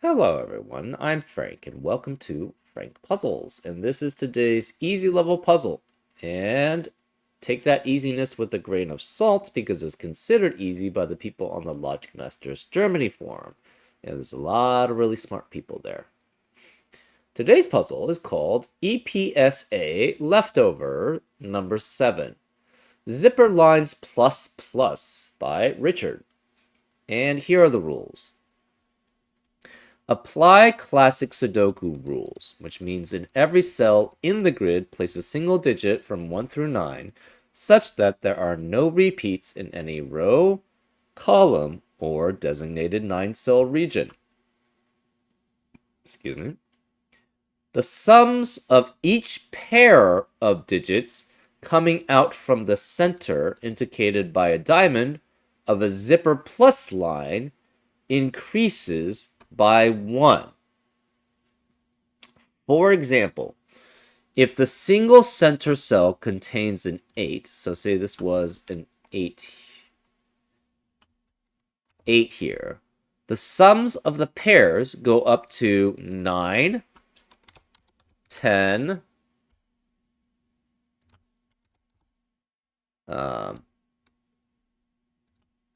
Hello everyone, I'm Frank and welcome to Frank Puzzles, and this is today's easy level puzzle. And take that easiness with a grain of salt because it's considered easy by the people on the Logic Masters Germany forum, and there's a lot of really smart people there. Today's puzzle is called EPSA Leftover number 7, Zipper Lines Plus Plus by Richard. And here are the rules. Apply classic Sudoku rules, which means in every cell in the grid, place a single digit from 1 through 9, such that there are no repeats in any row, column, or designated 9-cell region. Excuse me. The sums of each pair of digits coming out from the center, indicated by a diamond, of a zipper plus line increases by 1. For example, if the single center cell contains an 8, so say this was an 8 here, the sums of the pairs go up to 9, 10,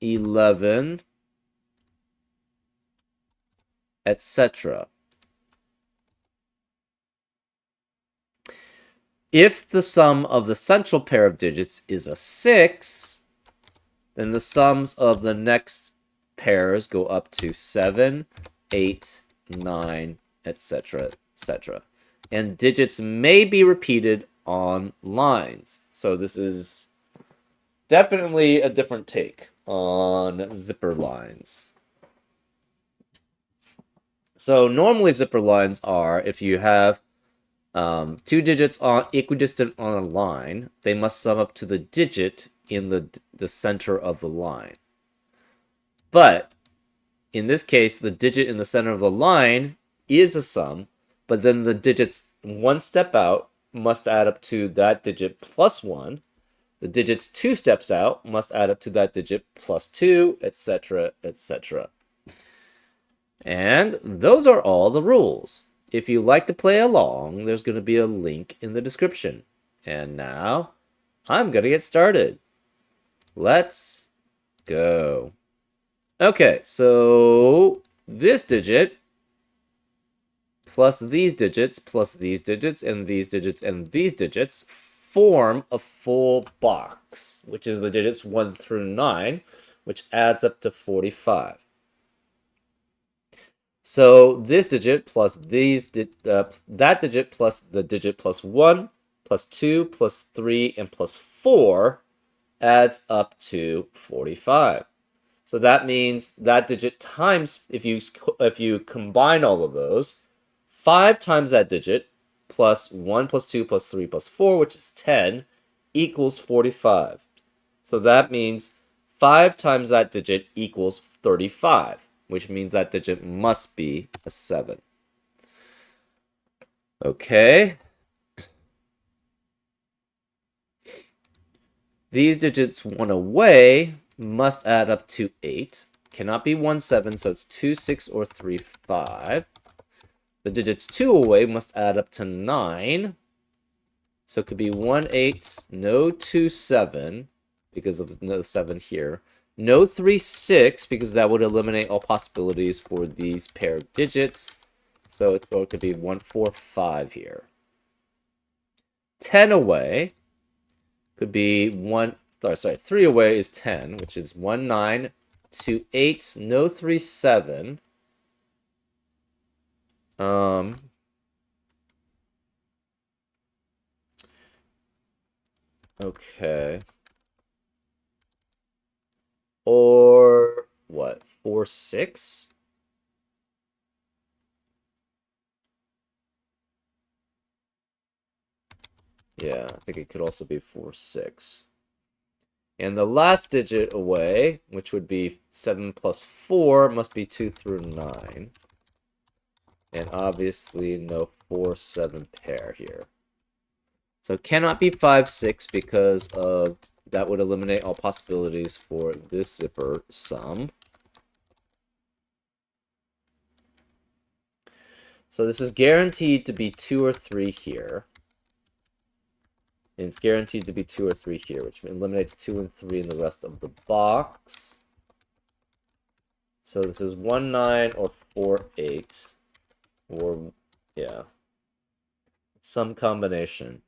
11, etc. If the sum of the central pair of digits is a 6, then the sums of the next pairs go up to 7, 8, 9, etc., etc. And digits may be repeated on lines. So this is definitely a different take on zipper lines. So normally zipper lines are if you have two digits on equidistant on a line, they must sum up to the digit in the center of the line. But in this case, the digit in the center of the line is a sum, but then the digits one step out must add up to that digit plus 1. The digits 2 steps out must add up to that digit plus 2, etc., etc. And those are all the rules. If you like to play along, there's going to be a link in the description. And now, I'm going to get started. Let's go. Okay, so this digit plus these digits plus these digits and these digits and these digits form a full box, which is the digits 1 through 9, which adds up to 45. So this digit plus that digit plus the digit plus 1, plus 2, plus 3, and plus 4 adds up to 45. So that means that digit times, if you combine all of those, 5 times that digit plus 1 plus 2 plus 3 plus 4, which is 10, equals 45. So that means 5 times that digit equals 35, which means that digit must be a 7. Okay. These digits 1 away must add up to 8. Cannot be 1, 7, so it's 2, 6, or 3, 5. The digits 2 away must add up to 9. So it could be 1, 8, no 2, 7, because of no 7 here. No 3, 6, because that would eliminate all possibilities for these pair of digits. So it could be 1, 4, 5 here. 10 away could be 3 away is 10, which is 1, 9, 2, 8, no 3, 7. Okay. Or what? 4, 6? Yeah, I think it could also be 4, 6. And the last digit away, which would be 7 plus 4, must be 2 through 9. And obviously no 4, 7 pair here. So it cannot be 5, 6 because of that would eliminate all possibilities for this zipper sum. So this is guaranteed to be 2 or 3 here. And it's guaranteed to be 2 or 3 here, which eliminates 2 and 3 in the rest of the box. So this is 1, 9, or 4, 8. Or, yeah. Some combination.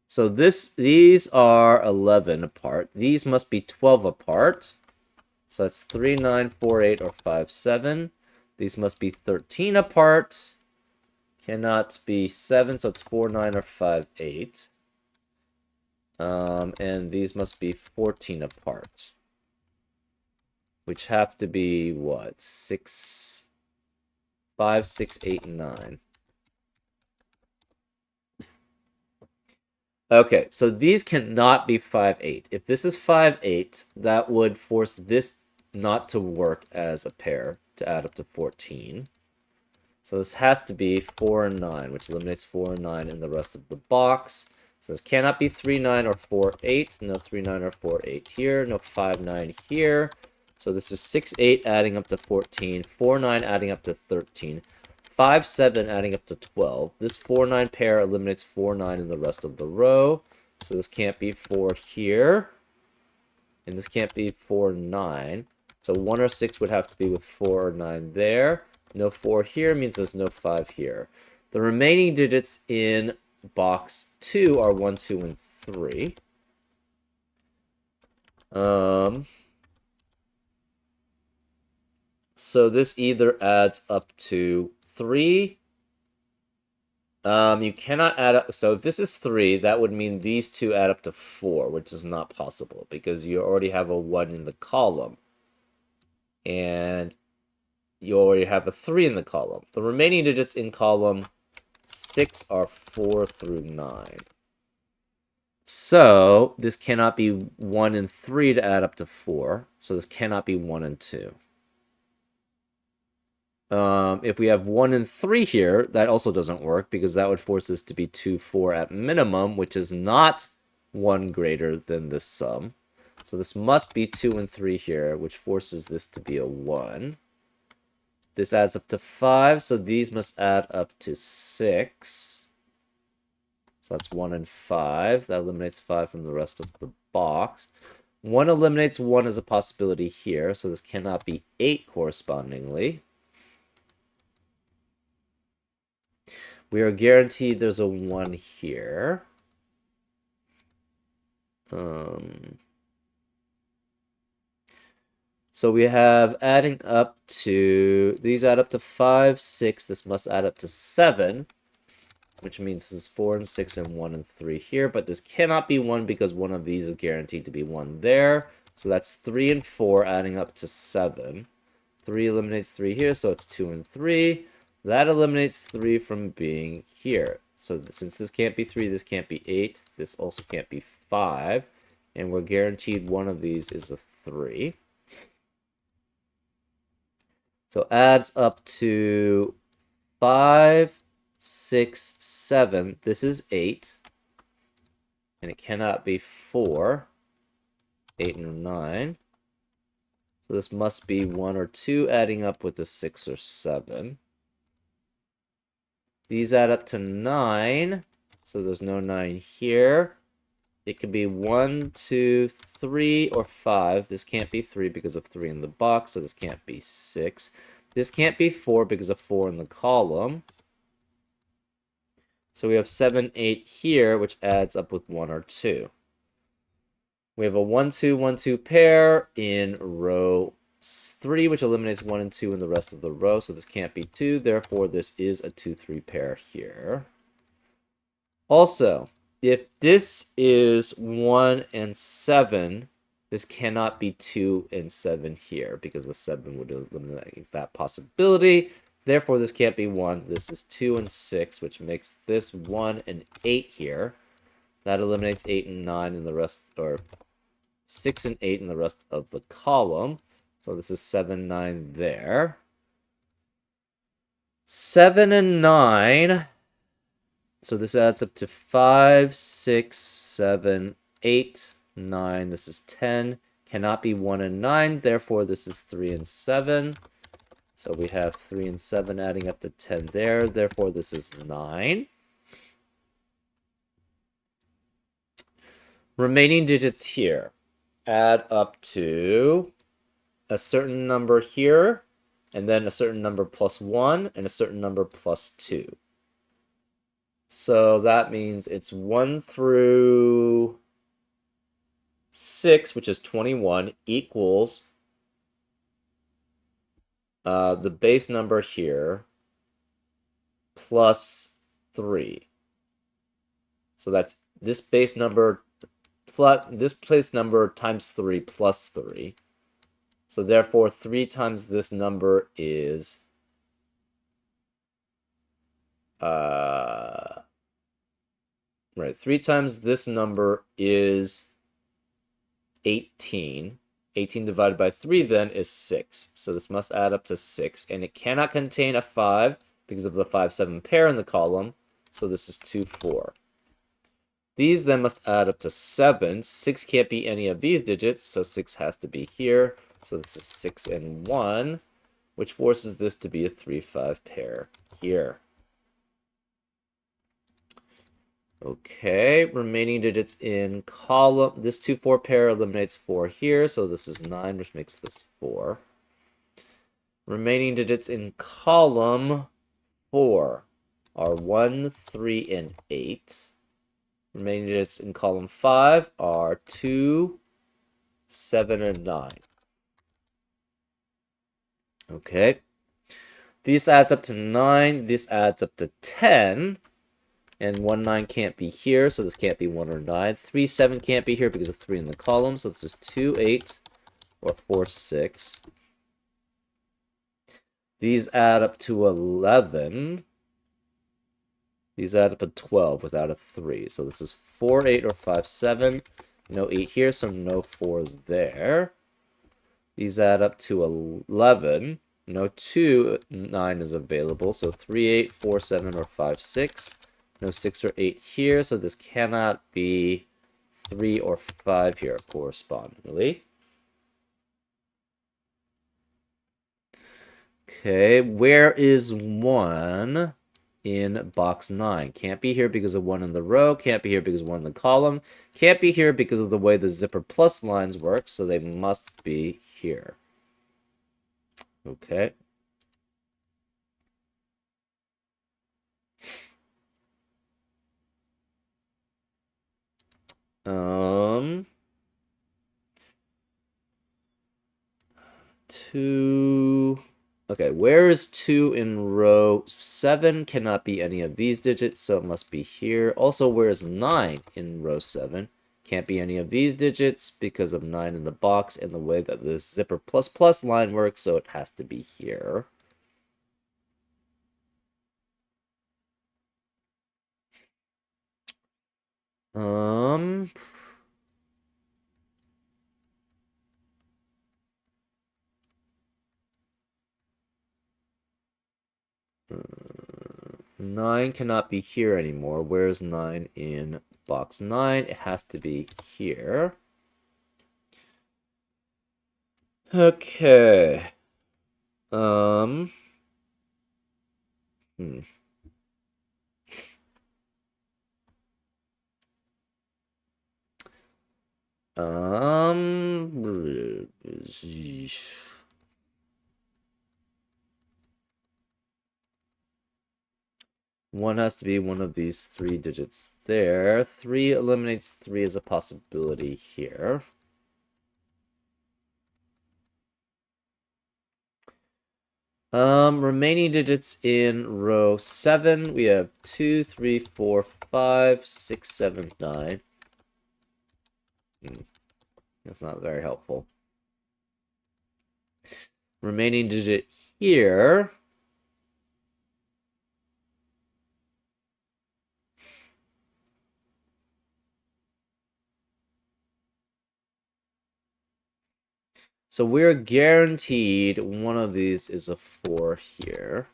So these are 11 apart. These must be 12 apart. So that's 3, 9, 4, 8, or 5, 7. These must be 13 apart. Cannot be 7, so it's 4, 9, or 5, 8. And these must be 14 apart. Which have to be, what? 6, 5, 6, 8, and 9. Okay, so these cannot be 5, 8. If this is 5, 8, that would force this not to work as a pair to add up to 14. So this has to be 4 and 9, which eliminates 4 and 9 in the rest of the box. So this cannot be 3, 9, or 4, 8. No 3, 9, or 4, 8 here. No 5, 9 here. So this is 6, 8 adding up to 14. 4, 9 adding up to 13. 5, 7 adding up to 12. This 4, 9 pair eliminates 4, 9 in the rest of the row. So this can't be 4 here. And this can't be 4, 9. So 1 or 6 would have to be with 4 or 9 there. No 4 here means there's no 5 here. The remaining digits in box 2 are 1, 2, and 3. So this either adds up to 3. You cannot add up. So if this is 3, that would mean these two add up to 4, which is not possible because you already have a 1 in the column. And you already have a 3 in the column. The remaining digits in column 6 are 4 through 9. So this cannot be 1 and 3 to add up to 4. So this cannot be 1 and 2. If we have 1 and 3 here, that also doesn't work because that would force this to be 2, 4 at minimum, which is not 1 greater than this sum. So this must be 2 and 3 here, which forces this to be a 1. This adds up to 5, so these must add up to 6. So that's 1 and 5. That eliminates 5 from the rest of the box. 1 eliminates 1 as a possibility here, so this cannot be 8 correspondingly. We are guaranteed there's a 1 here. So we have adding up to, these add up to 5, 6. This must add up to 7, which means this is 4 and 6 and 1 and 3 here. But this cannot be 1 because one of these is guaranteed to be 1 there. So that's 3 and 4 adding up to 7. 3 eliminates 3 here, so it's 2 and 3. That eliminates 3 from being here. So since this can't be 3, this can't be 8. This also can't be 5. And we're guaranteed one of these is a 3. So adds up to 5, 6, 7. This is 8. And it cannot be 4, 8, and 9. So this must be 1 or 2 adding up with a 6 or 7. These add up to 9, so there's no 9 here. It could be 1, 2, 3, or 5. This can't be 3 because of 3 in the box, so this can't be 6. This can't be 4 because of 4 in the column. So we have 7, 8 here, which adds up with 1 or 2. We have a 1, 2, 1, 2 pair in row 3, which eliminates 1 and 2 in the rest of the row, so this can't be 2. Therefore, this is a 2, 3 pair here. Also, if this is 1 and 7, this cannot be 2 and 7 here, because the 7 would eliminate that possibility. Therefore, this can't be 1. This is 2 and 6, which makes this 1 and 8 here. That eliminates 8 and 9 in the rest, or 6 and 8 in the rest of the column. So this is 7, 9 there. 7 and 9. So this adds up to 5, 6, 7, 8, 9. This is 10. Cannot be 1 and 9. Therefore, this is 3 and 7. So we have 3 and 7 adding up to 10 there. Therefore, this is 9. Remaining digits here add up to a certain number here, and then a certain number plus 1, and a certain number plus 2. So that means it's 1 through 6, which is 21, equals the base number here plus 3. So that's this base number plus this base number times 3 plus 3. So therefore, 3 times this number is right. 3 times this number is 18. 18 divided by 3 then is 6. So this must add up to 6. And it cannot contain a 5 because of the 5-7 pair in the column. So this is 2, 4. These then must add up to 7. 6 can't be any of these digits, so 6 has to be here. So this is 6 and 1, which forces this to be a 3-5 pair here. Okay, remaining digits in column. This 2-4 pair eliminates 4 here, so this is 9, which makes this 4. Remaining digits in column 4 are 1, 3, and 8. Remaining digits in column 5 are 2, 7, and 9. Okay. This adds up to 9. This adds up to 10. And 1, 9 can't be here, so this can't be 1 or 9. 3, 7 can't be here because of 3 in the column, so this is 2, 8, or 4, 6. These add up to 11. These add up to 12 without a 3. So this is 4, 8, or 5, 7. No 8 here, so no 4 there. These add up to 11. No 2, 9 is available. So 3, 8, 4, 7, or 5, 6. No 6 or 8 here, so this cannot be 3 or 5 here correspondingly. Okay, where is 1 in box 9? Can't be here because of 1 in the row, can't be here because of 1 in the column, can't be here because of the way the zipper plus lines work, so they must be here. Okay. Two. Okay, where is 2 in row 7? Cannot be any of these digits, so it must be here. Also, where is 9 in row 7? Can't be any of these digits because of 9 in the box and the way that this zipper plus plus line works, so it has to be here. Um... 9 cannot be here anymore. Where's 9 in box 9? It has to be here. Okay. Hmm. 1 has to be one of these 3 digits there. 3 eliminates 3 as a possibility here. Remaining digits in row 7, we have 2, 3, 4, 5, 6, 7, 9. That's not very helpful. Remaining digit here. So we're guaranteed one of these is a 4 here.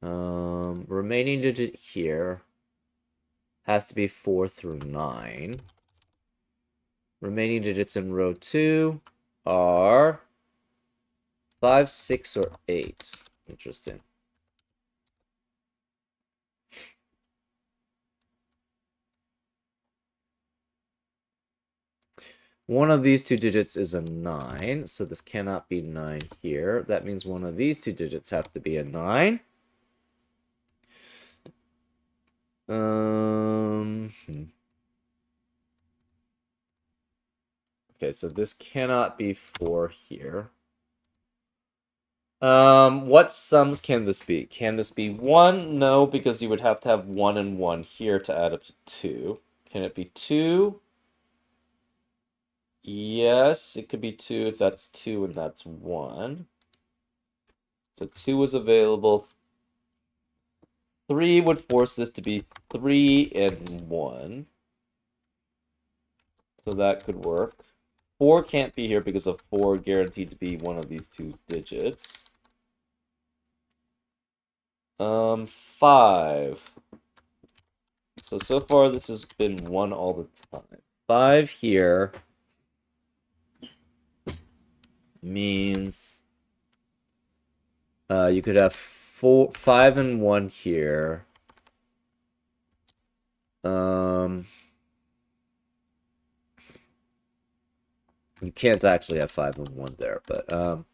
Remaining digit here has to be 4 through 9. Remaining digits in row 2 are 5, 6, or 8. Interesting. One of these two digits is a 9, so this cannot be 9 here. That means one of these two digits have to be a 9. Okay, so this cannot be 4 here. What sums can this be? Can this be 1? No, because you would have to have 1 and 1 here to add up to 2. Can it be 2? Yes, it could be 2 if that's 2 and that's 1. So 2 is available. 3 would force this to be 3 and 1. So that could work. 4 can't be here because of 4 guaranteed to be one of these two digits. 5. So far this has been 1 all the time. 5 here means you could have 5 and 1 here. You can't actually have 5 and 1 there, but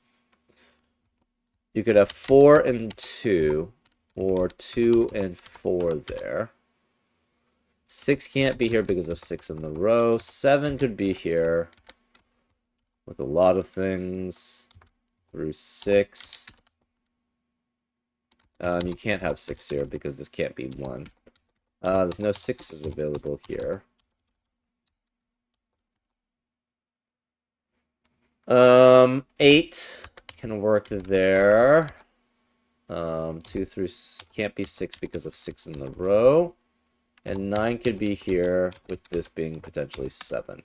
you could have 4 and 2, or 2 and 4 there. 6 can't be here because of 6 in the row. 7 could be here with a lot of things through 6. You can't have 6 here because this can't be 1. There's no 6s available here. 8 can work there. 2 through can't be 6 because of 6 in the row. And 9 could be here with this being potentially 7.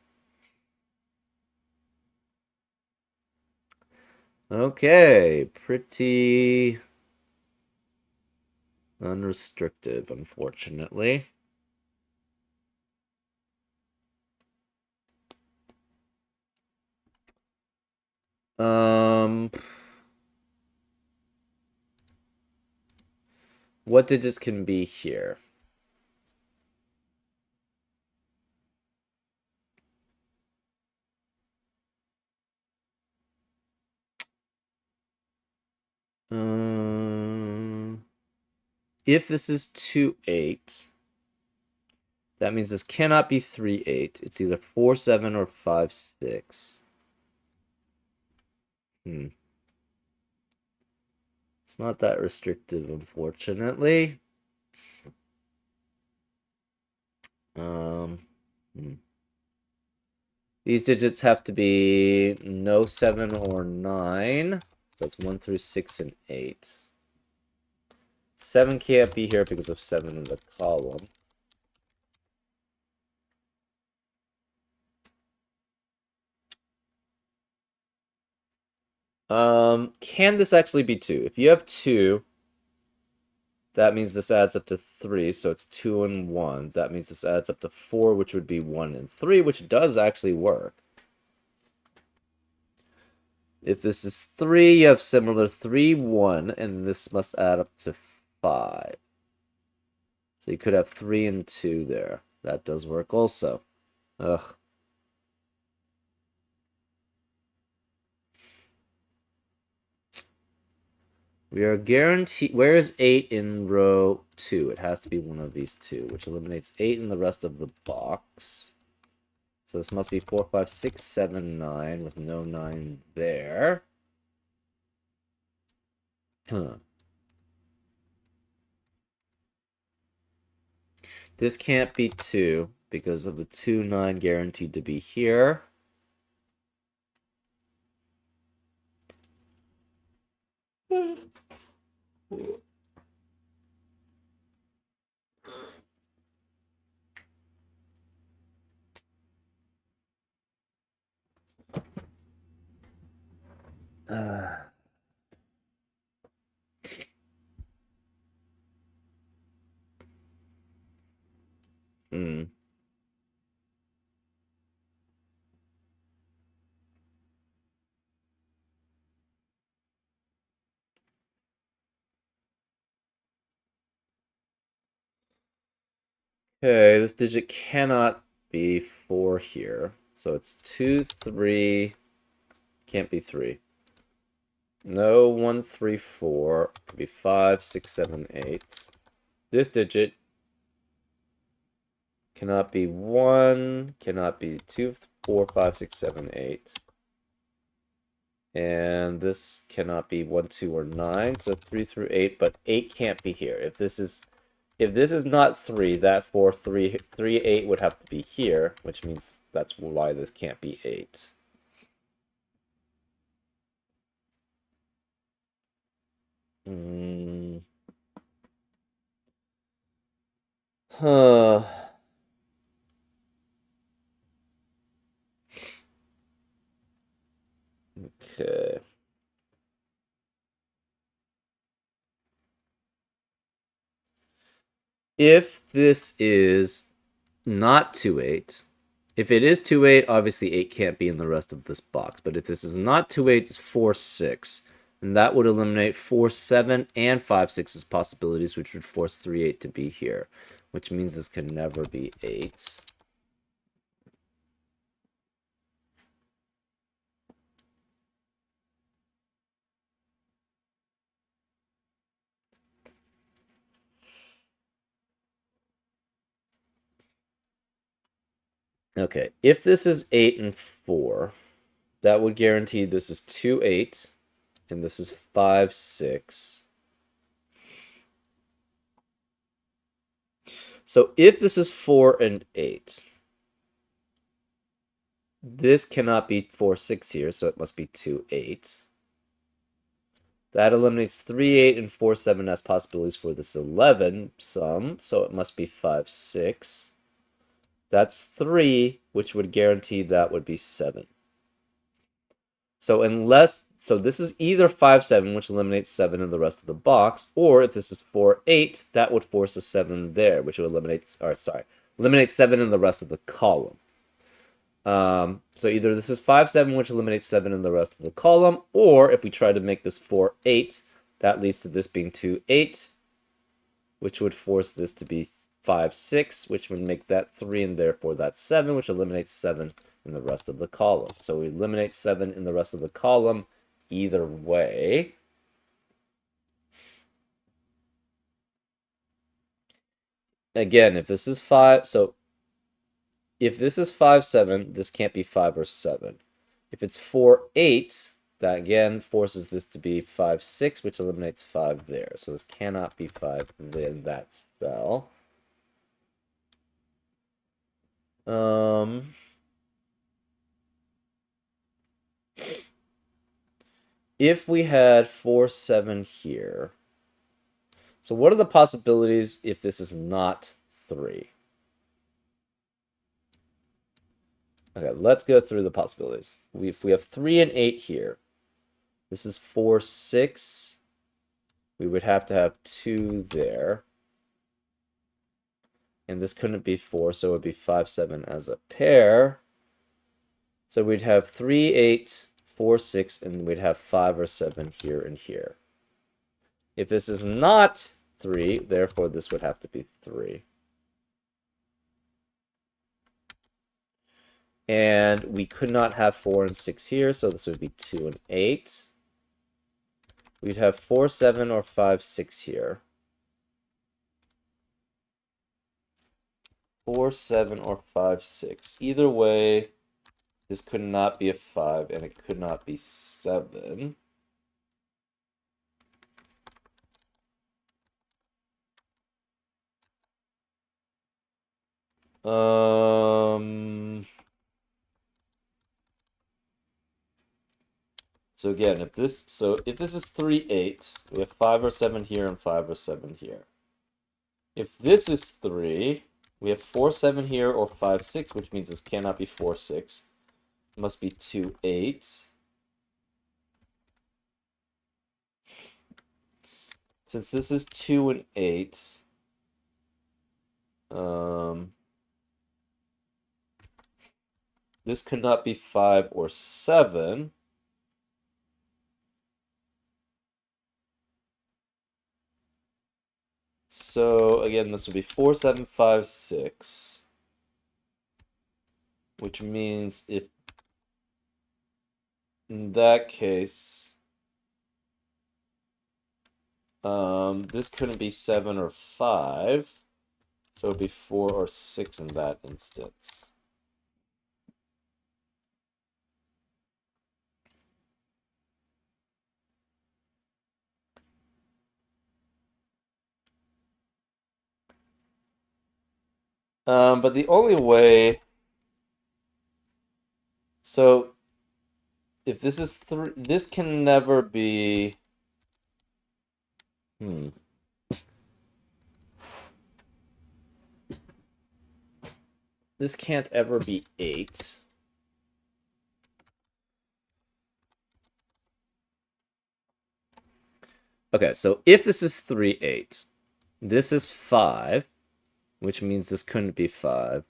Okay, pretty unrestrictive, unfortunately. What digits can be here? If this is 2, 8, that means this cannot be 3, 8. It's either 4, 7, or 5, 6. It's not that restrictive, unfortunately. These digits have to be no 7 or 9. So that's 1 through 6 and 8. 7 can't be here because of 7 in the column. Can this actually be 2? If you have 2, that means this adds up to 3, so it's 2 and 1. That means this adds up to 4, which would be 1 and 3, which does actually work. If this is 3, you have similar 3, 1, and this must add up to 5. So you could have 3 and 2 there. That does work also. Ugh. We are guaranteed. Where is 8 in row 2? It has to be one of these two, which eliminates 8 in the rest of the box. So this must be 4, 5, 6, 7, 9 with no 9 there. This can't be 2 because of the 2, 9 guaranteed to be here. Hmm. Okay, this digit cannot be 4 here. So it's 2, 3, can't be 3. No, 1, 3, 4. Could be 5, 6, 7, 8. This digit cannot be 1, cannot be 2, 4, 5, 6, 7, 8. And this cannot be 1, 2, or 9. So 3 through 8, but 8 can't be here. If this is not 3, that 4, 3, 3, 8 would have to be here, which means that's why this can't be 8. Huh. Okay. If this is not 2, 8, if it is 2, 8, obviously 8 can't be in the rest of this box. But if this is not 2, 8, it's 4, 6. And that would eliminate 4, 7, and 5, 6 as possibilities, which would force 3, 8 to be here. Which means this can never be 8. Okay, if this is 8 and 4, that would guarantee this is 2, 8, and this is 5, 6. So if this is 4 and 8, this cannot be 4, 6 here, so it must be 2, 8. That eliminates 3, 8, and 4, 7 as possibilities for this 11 sum, so it must be 5, 6. That's 3, which would guarantee that would be 7. So this is either 5, 7, which eliminates 7 in the rest of the box, or if this is 4, 8, that would force a 7 there, which would eliminate 7 in the rest of the column. So either this is 5, 7, which eliminates 7 in the rest of the column, or if we try to make this 4, 8, that leads to this being 2, 8, which would force this to be 5, 6, which would make that 3, and therefore that's 7, which eliminates 7 in the rest of the column. So we eliminate 7 in the rest of the column either way. Again, if this is 5, so if this is 5, 7, this can't be 5 or 7. If it's 4, 8, that again forces this to be 5, 6, which eliminates 5 there. So this cannot be 5 in that cell. If we had 4, 7 here. So what are the possibilities if this is not 3? Okay, let's go through the possibilities. If we have 3 and 8 here, this is 4, 6. We would have to have 2 there. And this couldn't be 4, so it would be 5, 7 as a pair. So we'd have 3, 8, 4, 6, and we'd have 5 or 7 here and here. If this is not 3, therefore this would have to be 3. And we could not have 4 and 6 here, so this would be 2 and 8. We'd have 4, 7, or 5, 6 here. 4, 7, or 5, 6. Either way, this could not be a 5, and it could not be 7. So again, if this is 3, 8, we have 5 or 7 here and 5 or 7 here. If this is 3, we have 4, 7 here or 5, 6, which means this cannot be 4, 6. It must be 2, 8. Since this is 2 and 8, this could not be 5 or 7. So again, this would be 4756, which means if in that case, this couldn't be 7 or 5, so it'd be 4 or 6 in that instance. But the only way, so if this is 3, this can never be, this can't ever be 8. Okay, so if this is 3, 8, this is 5, which means this couldn't be 5.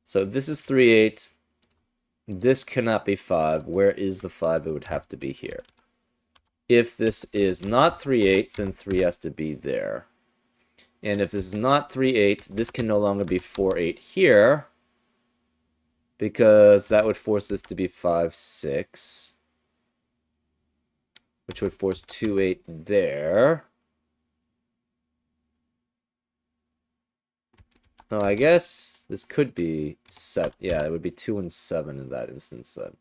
So if this is 3, 8, this cannot be 5. Where is the 5? It would have to be here. If this is not 3, 8, then 3 has to be there. And if this is not 3, 8, this can no longer be 4, 8 here, because that would force this to be 5, 6, which would force 2, 8 there. No, I guess this could be 7. Yeah, it would be 2 and 7 in that instance then.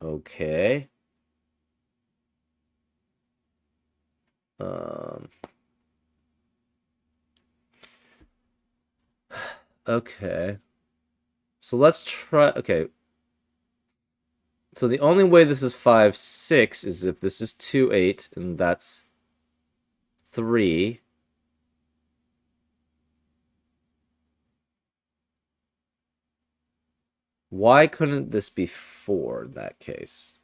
Okay. Okay. So let's try. Okay. So the only way this is 5, 6 is if this is 2, 8, and that's 3. Why couldn't this be 4 in that case?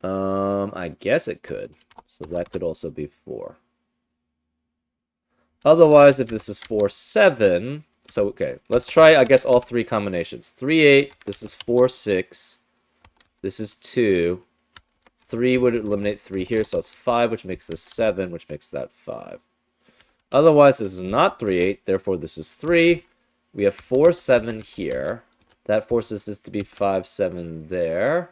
I guess it could. So that could also be 4. Otherwise, if this is 4, 7... So, okay, let's try, I guess, all 3 combinations. 3, 8, this is 4, 6. This is 2. 3 would eliminate 3 here, so it's 5, which makes this 7, which makes that 5. Otherwise, this is not 3, 8, therefore this is 3. We have 4, 7 here. That forces this to be 5, 7 there.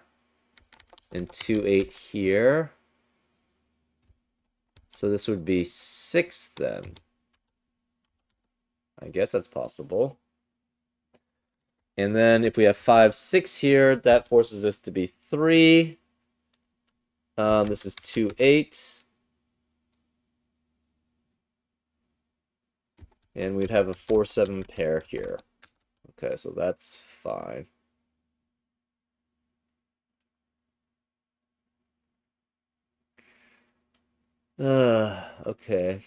And 2, 8 here. So this would be 6 then. I guess that's possible. And then if we have 5, 6 here, that forces us to be 3. This is 2, 8. And we'd have a 4, 7 pair here. Okay, so that's fine. Okay.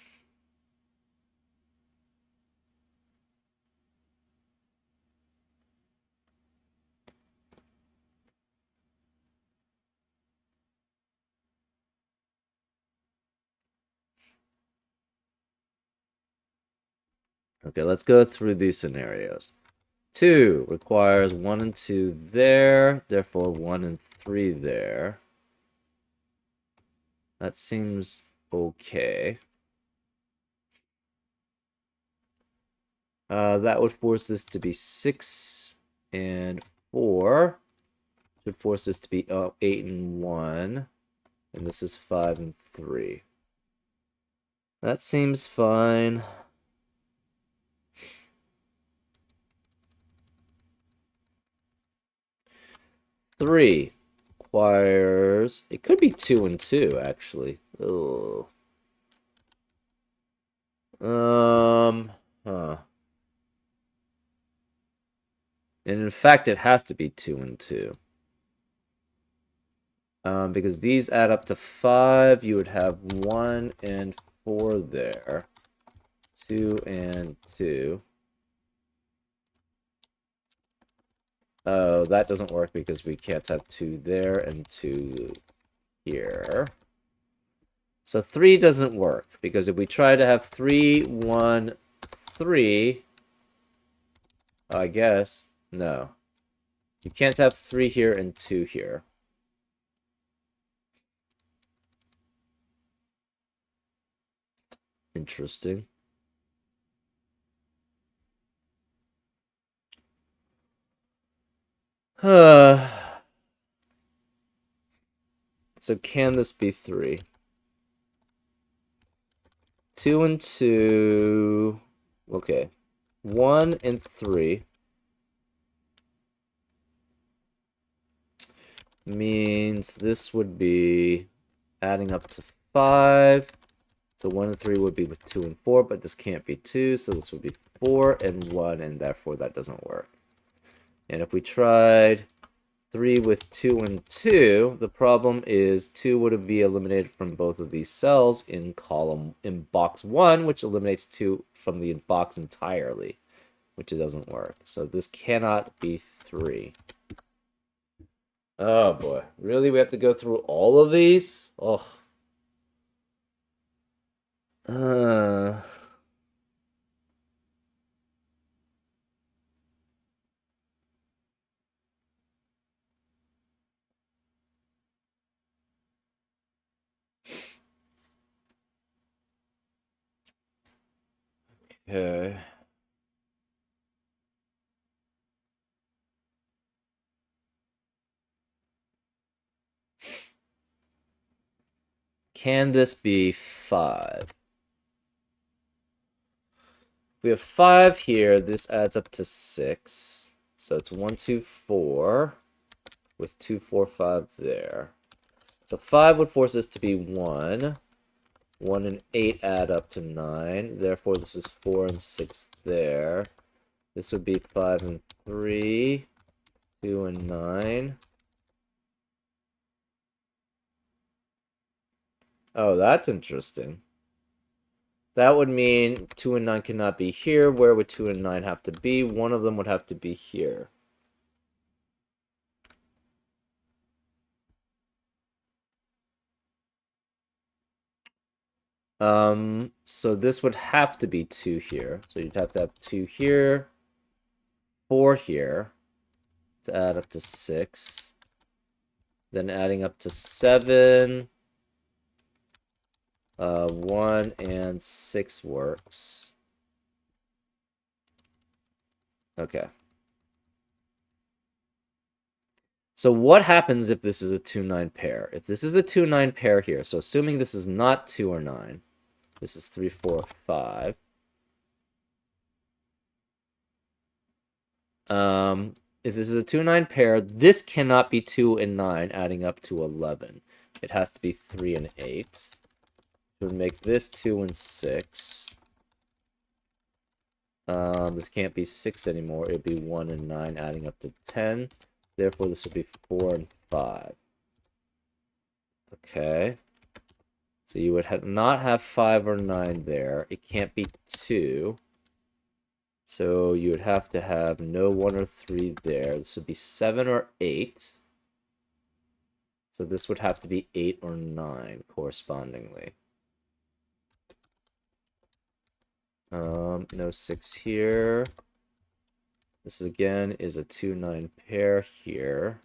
Okay, let's go through these scenarios. 2 requires 1 and 2 there, therefore 1 and 3 there. That seems okay. That would force this to be 6 and 4. It would force this to be 8 and 1. And this is 5 and 3. That seems fine. Three requires... It could be 2 and 2, actually. Ugh. Huh. And in fact, it has to be 2 and 2. Because these add up to 5, you would have 1 and 4 there. 2 and 2. Oh, that doesn't work because we can't have 2 there and 2 here. So 3 doesn't work, because if we try to have 3, 1, 3, I guess, no. You can't have 3 here and 2 here. Interesting. So can this be 3? 2 and 2. Okay. 1 and 3 means this would be adding up to 5. So 1 and 3 would be with 2 and 4, but this can't be 2, so this would be 4 and 1, and therefore that doesn't work. And if we tried 3 with 2 and 2, the problem is 2 would be eliminated from both of these cells in box 1, which eliminates 2 from the box entirely, which it doesn't work. So this cannot be 3. Oh boy. Really? We have to go through all of these? Oh. Uh, okay. Can this be 5? We have 5 here. This adds up to 6. So it's 1, 2, 4 with 2, 4, 5 there. So 5 would force this to be 1. 1 and 8 add up to 9. Therefore, this is 4 and 6 there. This would be 5 and 3. 2 and 9. Oh, that's interesting. That would mean 2 and 9 cannot be here. Where would 2 and 9 have to be? One of them would have to be here. So this would have to be 2 here. So you'd have to have 2 here, 4 here to add up to 6. Then adding up to 7. 1 and 6 works. Okay. So what happens if this is a 2-9 pair? If this is a 2-9 pair here, so assuming this is not 2 or 9, this is 3, 4, 5. If this is a 2-9 pair, this cannot be 2 and 9 adding up to 11. It has to be 3 and 8. It would make this 2 and 6. This can't be 6 anymore. It would be 1 and 9 adding up to 10. Therefore, this would be 4 and 5. Okay. So you would not have 5 or 9 there. It can't be 2. So you would have to have no 1 or 3 there. This would be 7 or 8. So this would have to be 8 or 9 correspondingly. No 6 here. This again is a 2-9 pair here.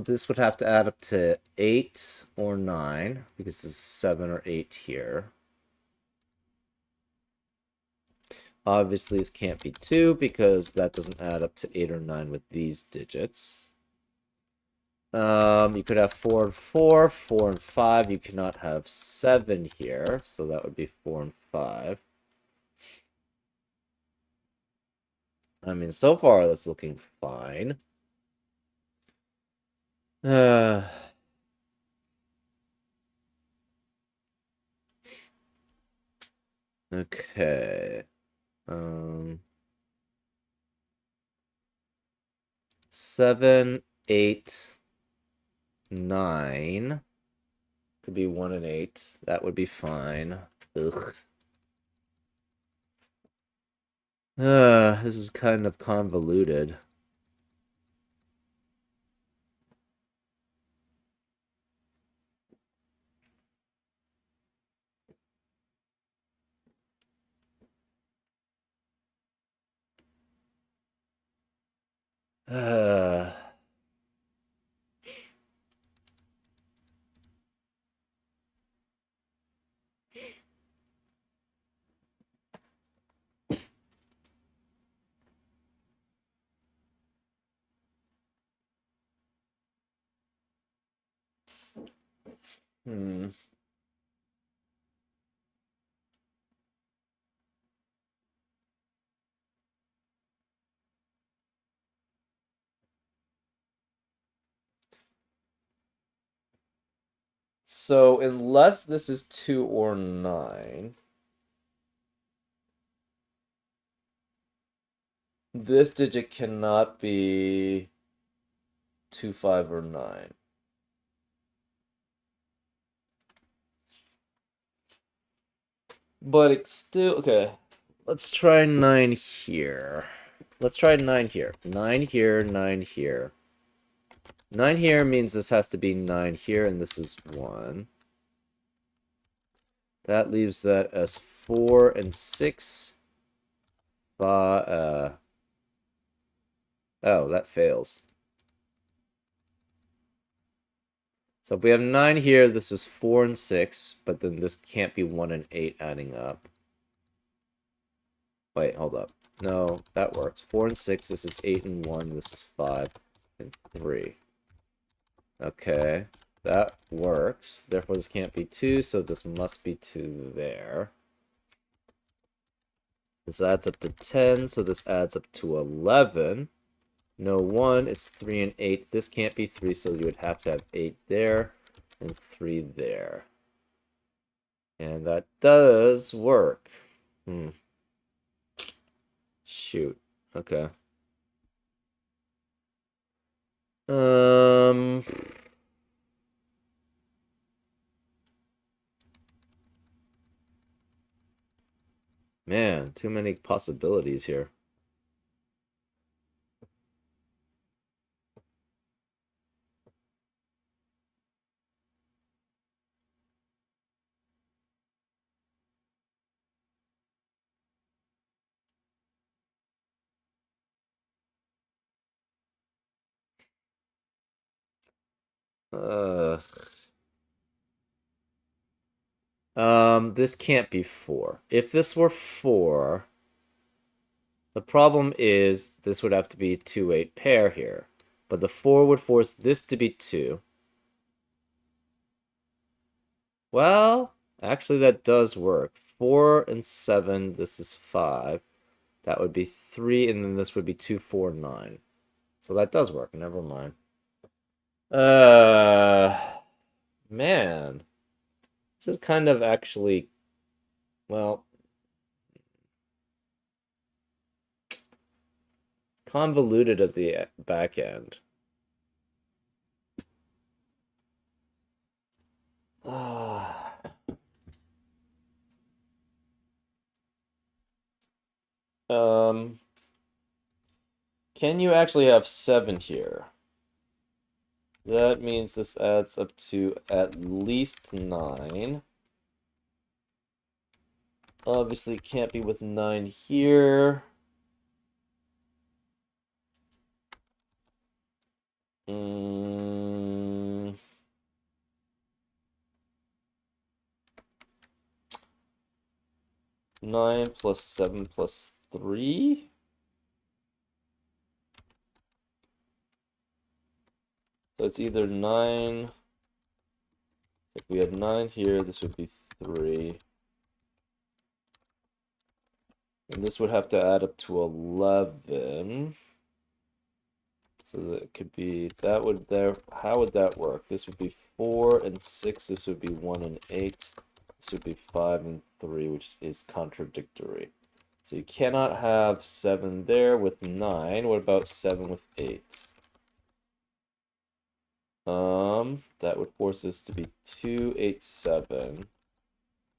This would have to add up to 8 or 9 because this is 7 or 8 here. Obviously, this can't be 2 because that doesn't add up to 8 or 9 with these digits. You could have 4 and 4, 4 and 5. You cannot have 7 here, so that would be 4 and 5. I mean, so far that's looking fine. Okay. 7, 8, 9. Could be 1 and 8. That would be fine. Ugh. This is kind of convoluted. Uh, Hmm. So unless this is 2 or 9, this digit cannot be 2, 5, or 9. But it's still okay. Let's try 9 here. Let's try 9 here. 9 here, 9 here. 9 here means this has to be 9 here, and this is 1. That leaves that as 4 and 6. Oh, that fails. So if we have 9 here, this is 4 and 6, but then this can't be 1 and 8 adding up. Wait, hold up. No, that works. 4 and 6, this is 8 and 1, this is 5 and 3. Okay, that works. Therefore, this can't be 2, so this must be 2 there. This adds up to 10, so this adds up to 11. No 1, it's 3 and 8. This can't be 3, so you would have to have 8 there and 3 there. And that does work. Shoot. Okay. Man, too many possibilities here. This can't be 4. If this were 4, the problem is this would have to be a 2-8 pair here. But the 4 would force this to be 2. Well, actually that does work. 4 and 7, this is 5. That would be 3, and then this would be 2, 4, 9. So that does work. Never mind. Man. This is kind of actually, well, convoluted at the back end. Can you actually have 7 here? That means this adds up to at least 9. Obviously, it can't be with 9 here. Mm. 9 plus 7 plus 3? So it's either 9. If we had 9 here, this would be 3. And this would have to add up to 11. So that could be, that would there, how would that work? This would be 4 and 6, this would be 1 and 8. This would be 5 and 3, which is contradictory. So you cannot have 7 there with 9. What about 7 with 8? That would force this to be 2, 8, 7.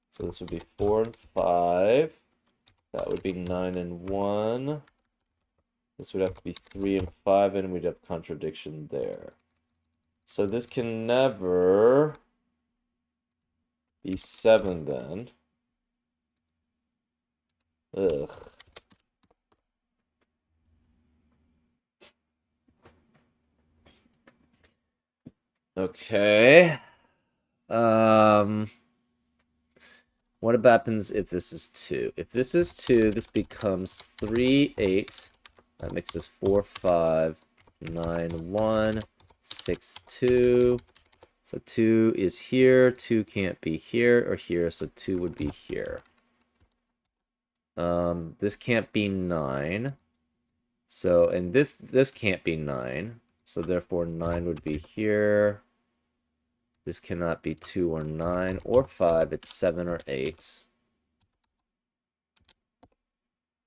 So this would be 4 and 5. That would be 9 and 1. This would have to be 3 and 5, and we'd have contradiction there. So this can never be 7 then. Ugh. Okay. What happens if this is 2? If this is 2, this becomes 3, 8. That makes this 4, 5, 9, 1, 6, 2, So 2 is here, 2 can't be here or here, so 2 would be here. This can't be 9. So, and this can't be 9. So therefore 9 would be here. This cannot be 2 or 9 or 5, it's 7 or 8.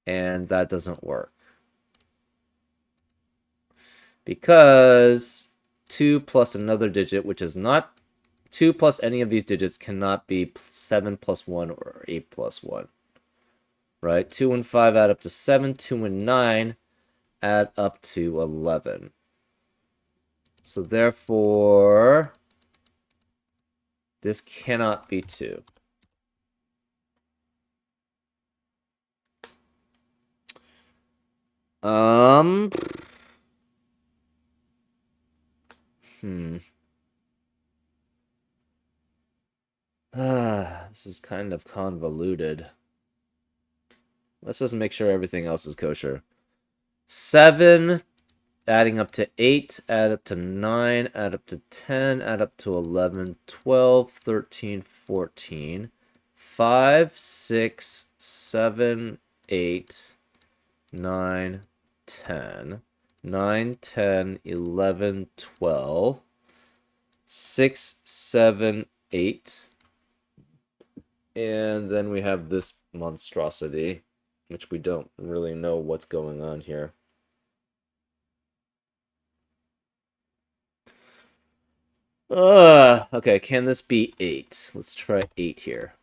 And that doesn't work. Because 2 plus another digit, which is not 2 plus any of these digits, cannot be 7 plus 1 or 8 plus 1. Right? 2 and 5 add up to 7, 2 and 9 add up to 11. So therefore, this cannot be 2. This is kind of convoluted. Let's just make sure everything else is kosher. 7 adding up to 8, add up to 9, add up to 10, add up to 11, 12, 13, 14, 5, 6, 7, 8, 9, 10, 9, 10, 11, 12, 6, 7, 8, and then we have this monstrosity, which we don't really know what's going on here. Okay, can this be 8? Let's try 8 here.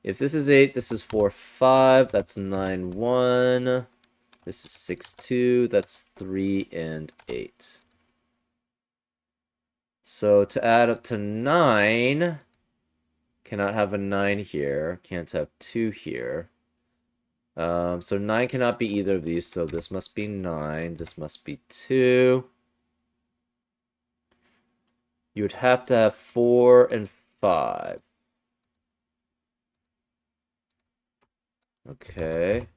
If this is 8, this is 4, 5, that's 9, 1. This is 6, 2, that's 3 and 8. So to add up to 9, cannot have a 9 here, can't have 2 here. So 9 cannot be either of these, so this must be 9, this must be 2. You would have to have 4 and 5. Okay.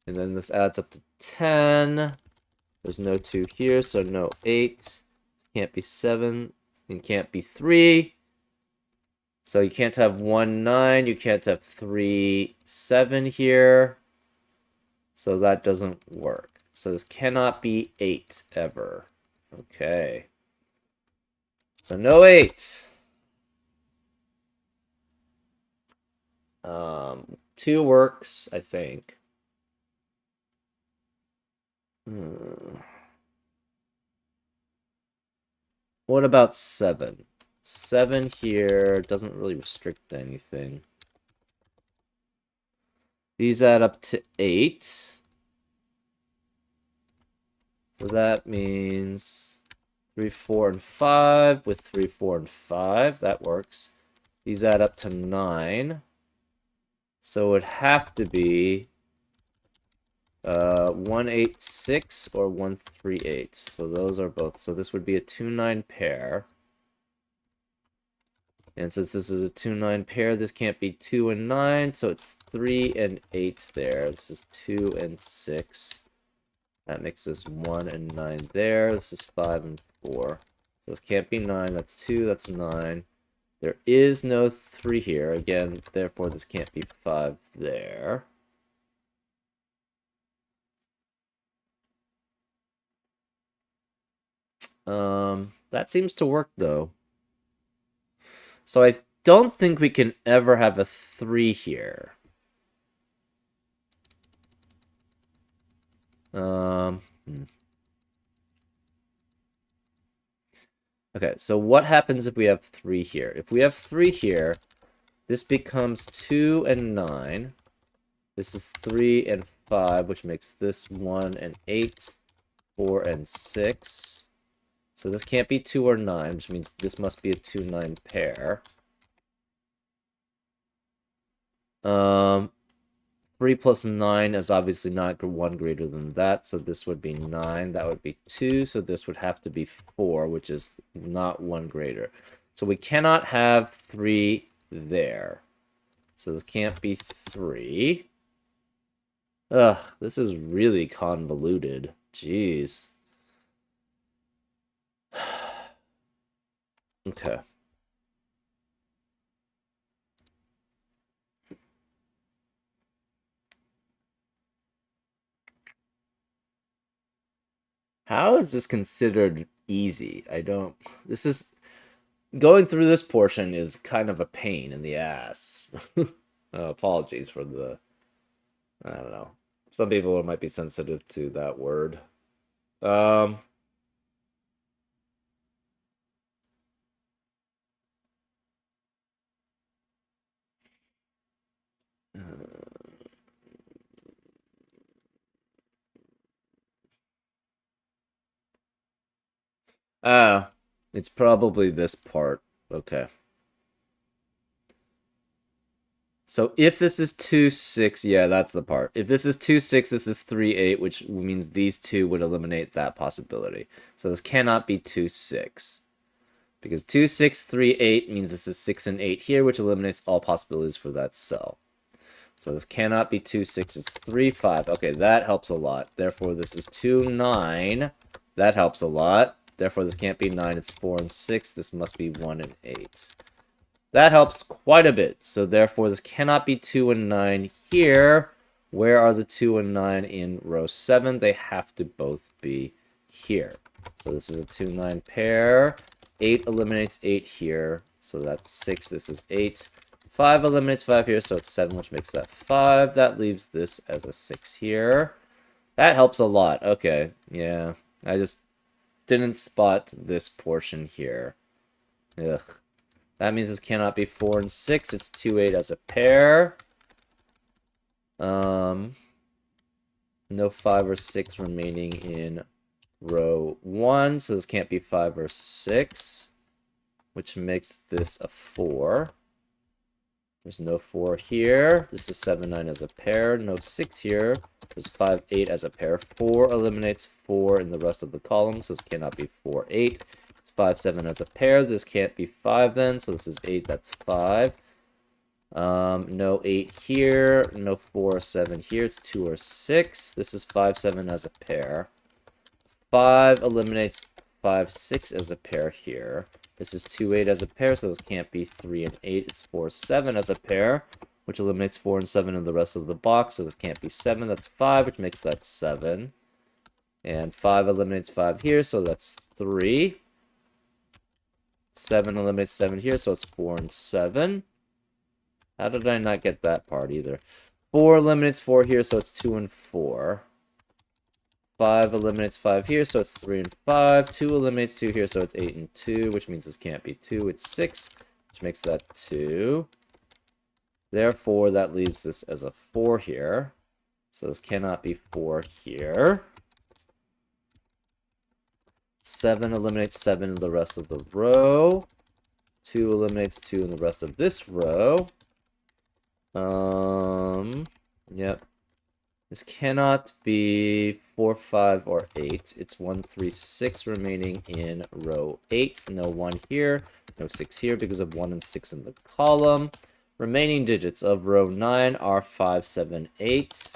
And then this adds up to 10. There's no 2 here, so no 8. This can't be 7. It can't be 3. So you can't have 1, 9. You can't have 3, 7 here. So that doesn't work. So this cannot be 8 ever. Okay. So no 8. 2 works, I think. What about 7? 7 here doesn't really restrict anything. These add up to 8. So that means 3, 4, and 5 with 3, 4, and 5. That works. These add up to 9. So it would have to be 186 or 138. So those are both. So this would be a 2-9 pair. And since this is a 2-9 pair, this can't be 2 and 9, so it's 3 and 8 there. This is 2 and 6. That makes this 1 and 9 there. This is 5 and 4. So this can't be 9. That's 2. That's 9. There is no 3 here. Again, therefore this can't be 5 there. That seems to work though. So I don't think we can ever have a 3 here. Okay, so what happens if we have 3 here? If we have 3 here, this becomes 2 and 9. This is 3 and 5, which makes this 1 and 8, 4 and 6. So this can't be 2 or 9, which means this must be a 2-9 pair. 3 plus 9 is obviously not 1 greater than that, so this would be 9. That would be 2, so this would have to be 4, which is not 1 greater. So we cannot have 3 there. So this can't be 3. Ugh, this is really convoluted. Jeez. Okay. How is this considered easy? I don't. This is going through this portion is kind of a pain in the ass. Apologies for the. I don't know. Some people might be sensitive to that word. Um. Ah, it's probably this part. Okay. So if this is 2, 6, yeah, that's the part. If this is 2, 6, this is 3, 8, which means these two would eliminate that possibility. So this cannot be 2, 6. Because 2, 6, 3, 8 means this is 6 and 8 here, which eliminates all possibilities for that cell. So this cannot be 2, 6, it's 3, 5. Okay, that helps a lot. Therefore, this is 2, 9. That helps a lot. Therefore, this can't be 9, it's 4 and 6. This must be 1 and 8. That helps quite a bit. So therefore, this cannot be 2 and 9 here. Where are the 2 and 9 in row 7? They have to both be here. So this is a 2, 9 pair. 8 eliminates 8 here. So that's 6. This is 8. 5 eliminates 5 here, so it's 7, which makes that 5. That leaves this as a 6 here. That helps a lot. Okay, yeah. I just didn't spot this portion here. Ugh. That means this cannot be 4 and 6. It's 2, 8 as a pair. No 5 or 6 remaining in row 1. So this can't be 5 or 6. Which makes this a 4. There's no 4 here. This is 7, 9 as a pair. No 6 here. There's 5, 8 as a pair. 4 eliminates 4 in the rest of the column. So this cannot be 4, 8. 5, 7 as a pair. This can't be 5 then, so this is 8, that's 5. No 8 here, no 4 or 7 here, it's 2 or 6. This is 5, 7 as a pair. 5 eliminates 5, 6 as a pair here. This is 2, 8 as a pair, so this can't be 3 and 8. It's 4, 7 as a pair, which eliminates 4 and 7 in the rest of the box, so this can't be 7. That's 5, which makes that 7. And 5 eliminates 5 here, so that's 3. 7 eliminates 7 here, so it's 4 and 7. How did I not get that part either? 4 eliminates 4 here, so it's 2 and 4. 5 eliminates 5 here, so it's 3 and 5. 2 eliminates 2 here, so it's 8 and 2, which means this can't be 2. It's 6, which makes that 2. Therefore, that leaves this as a 4 here. So this cannot be 4 here. 7 eliminates 7 in the rest of the row. 2 eliminates 2 in the rest of this row. Yep. This cannot be 4, 5, or 8. It's 1, 3, 6 remaining in row 8. No 1 here, no 6 here because of 1 and 6 in the column. Remaining digits of row 9 are 5, 7, 8.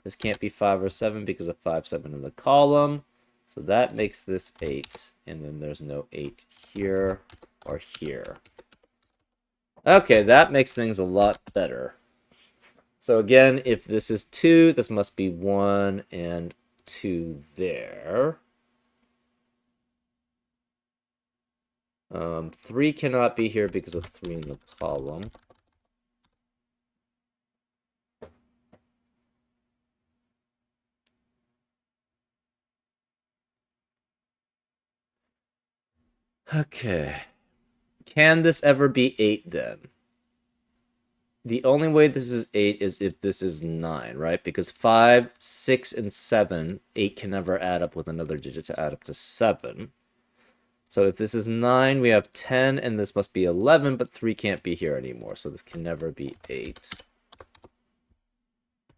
This can't be 5 or 7 because of 5, 7 in the column. So that makes this 8, and then there's no 8 here or here. Okay, that makes things a lot better. So again, if this is 2, this must be 1 and 2 there. 3 cannot be here because of 3 in the column. Okay. Can this ever be 8 then? The only way this is 8 is if this is 9, right? Because 5, 6, and 7, 8 can never add up with another digit to add up to 7. So if this is 9, we have 10, and this must be 11, but 3 can't be here anymore, so this can never be 8.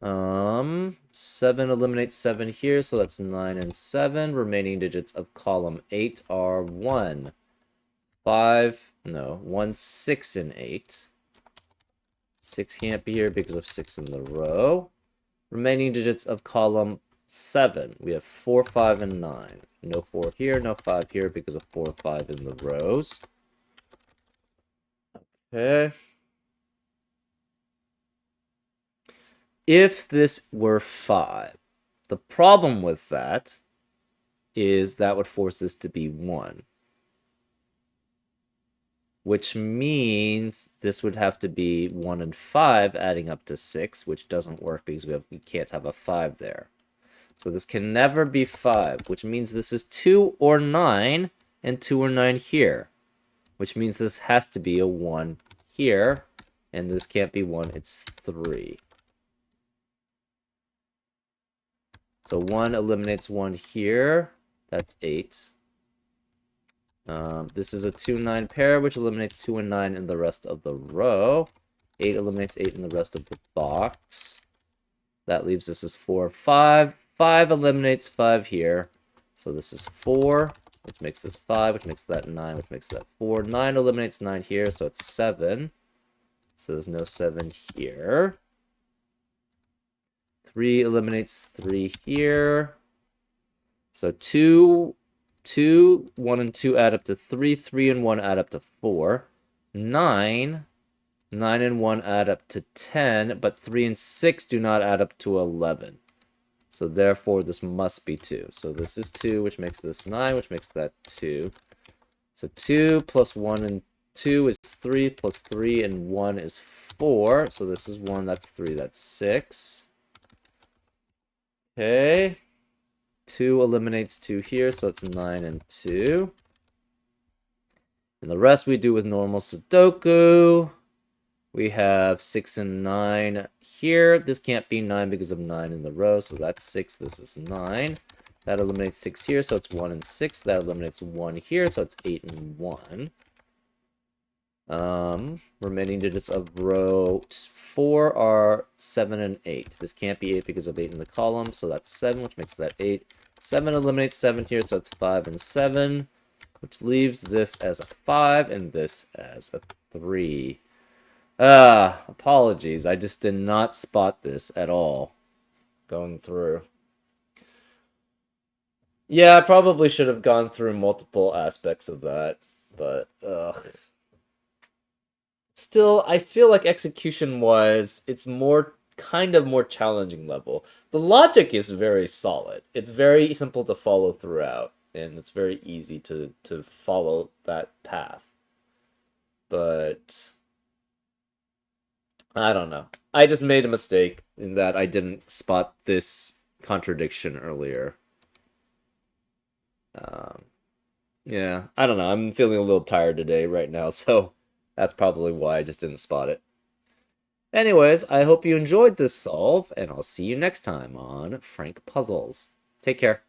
7 eliminates 7 here, so that's 9 and 7. Remaining digits of column 8 are 1, 5, no, 1, 6, and 8. 6 can't be here because of 6 in the row. Remaining digits of column 7. We have 4, 5, and 9. No 4 here, no 5 here because of 4, 5 in the rows. Okay. If this were 5, the problem with that is that would force this to be 1. Which means this would have to be 1 and 5 adding up to 6, which doesn't work because we can't have a 5 there. So this can never be 5, which means this is 2 or 9, and 2 or 9 here. Which means this has to be a 1 here, and this can't be 1, it's 3. So 1 eliminates 1 here, that's 8. This is a 2-9 pair, which eliminates 2 and 9 in the rest of the row. 8 eliminates 8 in the rest of the box. That leaves us as 4, 5. 5 eliminates 5 here. So this is 4, which makes this 5, which makes that 9, which makes that 4. 9 eliminates 9 here, so it's 7. So there's no 7 here. 3 eliminates 3 here. So 2, 1 and 2 add up to 3. 3 and 1 add up to 4. 9 and 1 add up to 10, but 3 and 6 do not add up to 11. So therefore, this must be 2. So this is 2, which makes this 9, which makes that 2. So 2 plus 1 and 2 is 3, plus 3 and 1 is 4. So this is 1, that's 3, that's 6. Okay. 2 eliminates 2 here, so it's 9 and 2. And the rest we do with normal Sudoku. We have 6 and 9 here. This can't be 9 because of 9 in the row, so that's 6. This is 9. That eliminates 6 here, so it's 1 and 6. That eliminates 1 here, so it's 8 and 1. Remaining digits of row 4 are 7 and 8. This can't be 8 because of 8 in the column, so that's 7, which makes that 8. 7 eliminates 7 here, so it's 5 and 7, which leaves this as a 5 and this as a 3. Apologies. I just did not spot this at all going through. Yeah, I probably should have gone through multiple aspects of that, but still, I feel like execution-wise, it's kind of more challenging level. The logic is very solid. It's very simple to follow throughout, and it's very easy to follow that path. But I don't know. I just made a mistake in that I didn't spot this contradiction earlier. Yeah, I don't know. I'm feeling a little tired today right now, so that's probably why I just didn't spot it. Anyways, I hope you enjoyed this solve, and I'll see you next time on Frank Puzzles. Take care.